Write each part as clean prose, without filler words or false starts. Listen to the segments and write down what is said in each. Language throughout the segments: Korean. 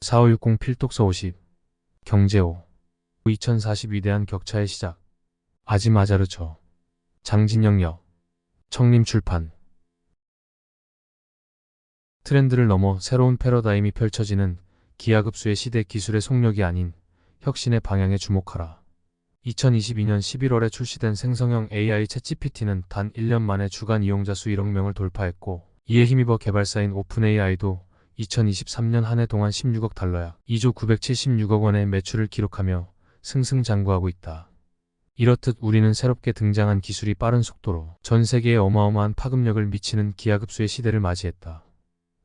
4560 필독서 50 경제호 2040 위대한 격차의 시작 아짐 아자르초 장진영 역 청림출판 트렌드를 넘어 새로운 패러다임이 펼쳐지는 기하급수의 시대 기술의 속력이 아닌 혁신의 방향에 주목하라. 2022년 11월에 출시된 생성형 AI 챗GPT는 단 1년 만에 주간 이용자 수 1억 명을 돌파했고 이에 힘입어 개발사인 오픈AI도 2023년 한 해 동안 16억 달러약 2조 976억 원의 매출을 기록하며 승승장구하고 있다. 이렇듯 우리는 새롭게 등장한 기술이 빠른 속도로 전 세계에 어마어마한 파급력을 미치는 기하급수의 시대를 맞이했다.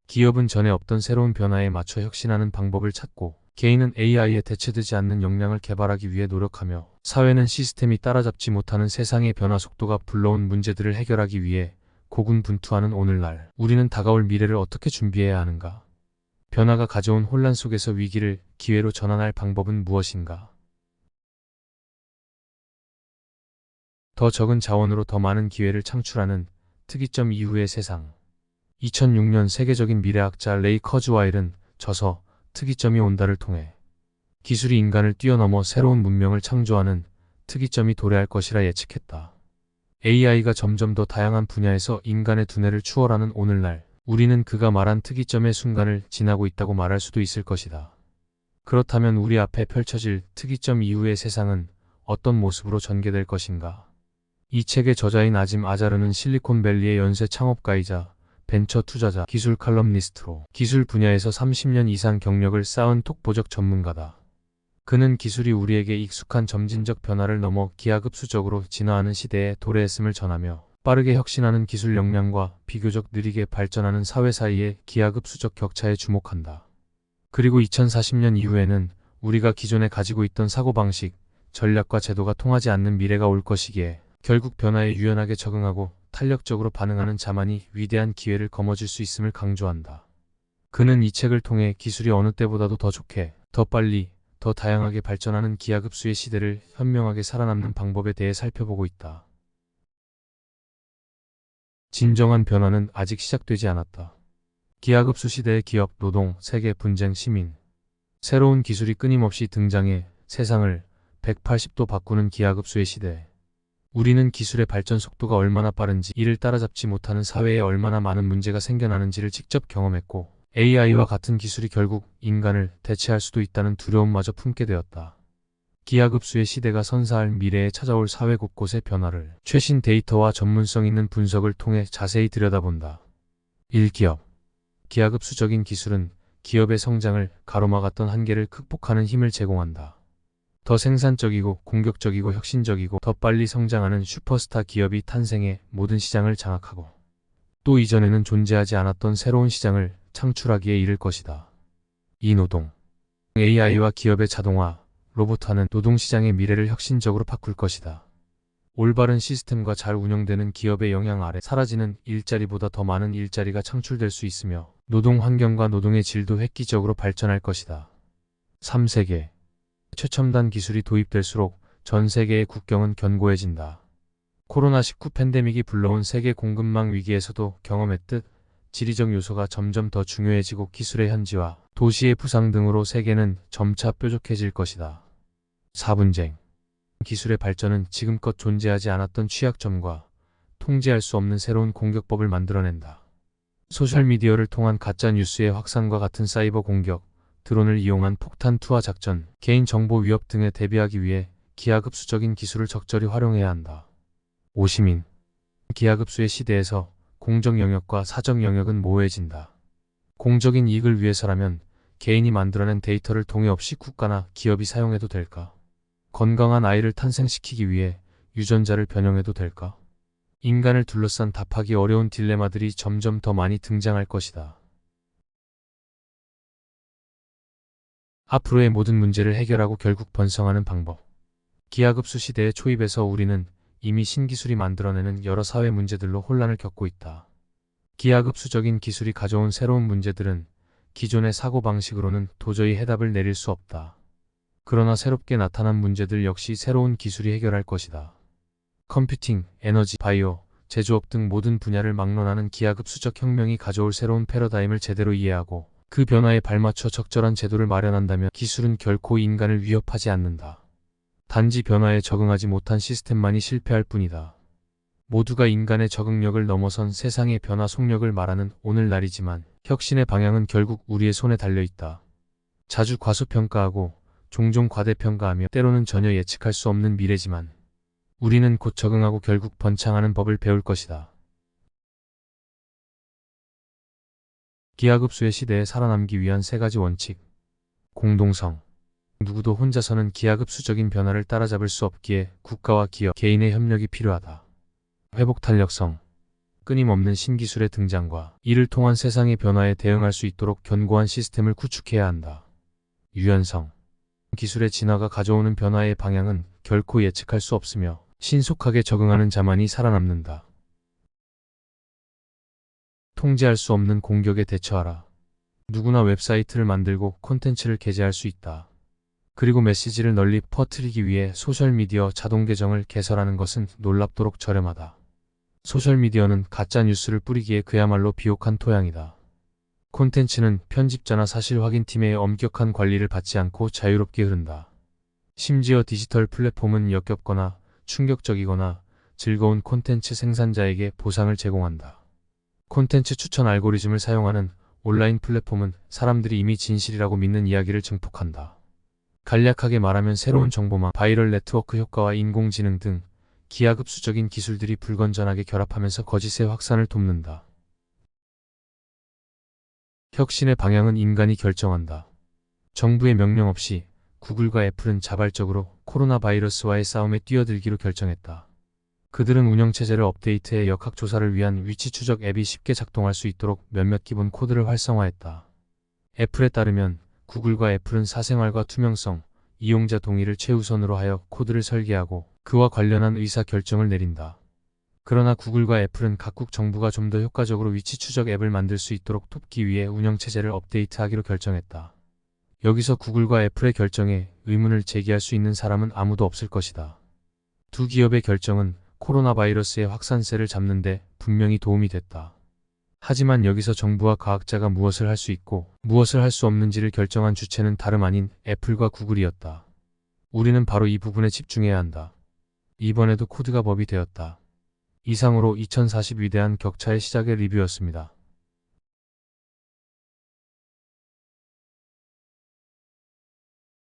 기업은 전에 없던 새로운 변화에 맞춰 혁신하는 방법을 찾고 개인은 AI에 대체되지 않는 역량을 개발하기 위해 노력하며 사회는 시스템이 따라잡지 못하는 세상의 변화 속도가 불러온 문제들을 해결하기 위해 고군분투하는 오늘날 우리는 다가올 미래를 어떻게 준비해야 하는가? 변화가 가져온 혼란 속에서 위기를 기회로 전환할 방법은 무엇인가? 더 적은 자원으로 더 많은 기회를 창출하는 특이점 이후의 세상. 2006년 세계적인 미래학자 레이 커즈와일은 저서 특이점이 온다를 통해 기술이 인간을 뛰어넘어 새로운 문명을 창조하는 특이점이 도래할 것이라 예측했다. AI가 점점 더 다양한 분야에서 인간의 두뇌를 추월하는 오늘날 우리는 그가 말한 특이점의 순간을 지나고 있다고 말할 수도 있을 것이다. 그렇다면 우리 앞에 펼쳐질 특이점 이후의 세상은 어떤 모습으로 전개될 것인가? 이 책의 저자인 아짐 아자르는 실리콘밸리의 연쇄 창업가이자 벤처 투자자, 기술 칼럼니스트로 기술 분야에서 30년 이상 경력을 쌓은 독보적 전문가다. 그는 기술이 우리에게 익숙한 점진적 변화를 넘어 기하급수적으로 진화하는 시대에 도래했음을 전하며 빠르게 혁신하는 기술 역량과 비교적 느리게 발전하는 사회 사이의 기하급수적 격차에 주목한다. 그리고 2040년 이후에는 우리가 기존에 가지고 있던 사고방식, 전략과 제도가 통하지 않는 미래가 올 것이기에 결국 변화에 유연하게 적응하고 탄력적으로 반응하는 자만이 위대한 기회를 거머쥘 수 있음을 강조한다. 그는 이 책을 통해 기술이 어느 때보다도 더 좋게, 더 빨리, 더 다양하게 발전하는 기하급수의 시대를 현명하게 살아남는 방법에 대해 살펴보고 있다. 진정한 변화는 아직 시작되지 않았다. 기하급수 시대의 기업, 노동, 세계, 분쟁, 시민. 새로운 기술이 끊임없이 등장해 세상을 180도 바꾸는 기하급수의 시대. 우리는 기술의 발전 속도가 얼마나 빠른지, 이를 따라잡지 못하는 사회에 얼마나 많은 문제가 생겨나는지를 직접 경험했고 AI와 같은 기술이 결국 인간을 대체할 수도 있다는 두려움마저 품게 되었다. 기하급수의 시대가 선사할 미래에 찾아올 사회 곳곳의 변화를 최신 데이터와 전문성 있는 분석을 통해 자세히 들여다본다. 1. 기하급수적인 기술은 기업의 성장을 가로막았던 한계를 극복하는 힘을 제공한다. 더 생산적이고 공격적이고 혁신적이고 더 빨리 성장하는 슈퍼스타 기업이 탄생해 모든 시장을 장악하고 또 이전에는 존재하지 않았던 새로운 시장을 창출하기에 이를 것이다. 이 노동. AI와 기업의 자동화, 로봇화는 노동시장의 미래를 혁신적으로 바꿀 것이다. 올바른 시스템과 잘 운영되는 기업의 영향 아래 사라지는 일자리보다 더 많은 일자리가 창출될 수 있으며 노동 환경과 노동의 질도 획기적으로 발전할 것이다. 3세계. 최첨단 기술이 도입될수록 전 세계의 국경은 견고해진다. 코로나19 팬데믹이 불러온 세계 공급망 위기에서도 경험했듯 지리적 요소가 점점 더 중요해지고 기술의 현지화, 도시의 부상 등으로 세계는 점차 뾰족해질 것이다. 4분쟁. 기술의 발전은 지금껏 존재하지 않았던 취약점과 통제할 수 없는 새로운 공격법을 만들어낸다. 소셜미디어를 통한 가짜뉴스의 확산과 같은 사이버 공격, 드론을 이용한 폭탄 투하 작전, 개인정보 위협 등에 대비하기 위해 기하급수적인 기술을 적절히 활용해야 한다. 5시민. 기하급수의 시대에서 공적 영역과 사적 영역은 모호해진다. 공적인 이익을 위해서라면 개인이 만들어낸 데이터를 동의 없이 국가나 기업이 사용해도 될까? 건강한 아이를 탄생시키기 위해 유전자를 변형해도 될까? 인간을 둘러싼 답하기 어려운 딜레마들이 점점 더 많이 등장할 것이다. 앞으로의 모든 문제를 해결하고 결국 번성하는 방법. 기하급수 시대의 초입에서 우리는 이미 신기술이 만들어내는 여러 사회 문제들로 혼란을 겪고 있다. 기하급수적인 기술이 가져온 새로운 문제들은 기존의 사고방식으로는 도저히 해답을 내릴 수 없다. 그러나 새롭게 나타난 문제들 역시 새로운 기술이 해결할 것이다. 컴퓨팅, 에너지, 바이오, 제조업 등 모든 분야를 막론하는 기하급수적 혁명이 가져올 새로운 패러다임을 제대로 이해하고 그 변화에 발맞춰 적절한 제도를 마련한다면 기술은 결코 인간을 위협하지 않는다. 단지 변화에 적응하지 못한 시스템만이 실패할 뿐이다. 모두가 인간의 적응력을 넘어선 세상의 변화 속력을 말하는 오늘날이지만 혁신의 방향은 결국 우리의 손에 달려있다. 자주 과소평가하고 종종 과대평가하며 때로는 전혀 예측할 수 없는 미래지만 우리는 곧 적응하고 결국 번창하는 법을 배울 것이다. 기하급수의 시대에 살아남기 위한 3가지 원칙. 공동성. 누구도 혼자서는 기하급수적인 변화를 따라잡을 수 없기에 국가와 기업, 개인의 협력이 필요하다. 회복 탄력성. 끊임없는 신기술의 등장과 이를 통한 세상의 변화에 대응할 수 있도록 견고한 시스템을 구축해야 한다. 유연성. 기술의 진화가 가져오는 변화의 방향은 결코 예측할 수 없으며 신속하게 적응하는 자만이 살아남는다. 통제할 수 없는 공격에 대처하라. 누구나 웹사이트를 만들고 콘텐츠를 게재할 수 있다. 그리고 메시지를 널리 퍼뜨리기 위해 소셜미디어 자동 계정을 개설하는 것은 놀랍도록 저렴하다. 소셜미디어는 가짜 뉴스를 뿌리기에 그야말로 비옥한 토양이다. 콘텐츠는 편집자나 사실 확인팀의 엄격한 관리를 받지 않고 자유롭게 흐른다. 심지어 디지털 플랫폼은 역겹거나 충격적이거나 즐거운 콘텐츠 생산자에게 보상을 제공한다. 콘텐츠 추천 알고리즘을 사용하는 온라인 플랫폼은 사람들이 이미 진실이라고 믿는 이야기를 증폭한다. 간략하게 말하면 새로운 정보망, 바이럴 네트워크 효과와 인공지능 등 기하급수적인 기술들이 불건전하게 결합하면서 거짓의 확산을 돕는다. 혁신의 방향은 인간이 결정한다. 정부의 명령 없이 구글과 애플은 자발적으로 코로나 바이러스와의 싸움에 뛰어들기로 결정했다. 그들은 운영체제를 업데이트해 역학조사를 위한 위치 추적 앱이 쉽게 작동할 수 있도록 몇몇 기본 코드를 활성화했다. 애플에 따르면 구글과 애플은 사생활과 투명성, 이용자 동의를 최우선으로 하여 코드를 설계하고 그와 관련한 의사 결정을 내린다. 그러나 구글과 애플은 각국 정부가 좀 더 효과적으로 위치 추적 앱을 만들 수 있도록 돕기 위해 운영체제를 업데이트하기로 결정했다. 여기서 구글과 애플의 결정에 의문을 제기할 수 있는 사람은 아무도 없을 것이다. 두 기업의 결정은 코로나 바이러스의 확산세를 잡는 데 분명히 도움이 됐다. 하지만 여기서 정부와 과학자가 무엇을 할 수 있고 무엇을 할 수 없는지를 결정한 주체는 다름 아닌 애플과 구글이었다. 우리는 바로 이 부분에 집중해야 한다. 이번에도 코드가 법이 되었다. 이상으로 2040 위대한 격차의 시작의 리뷰였습니다.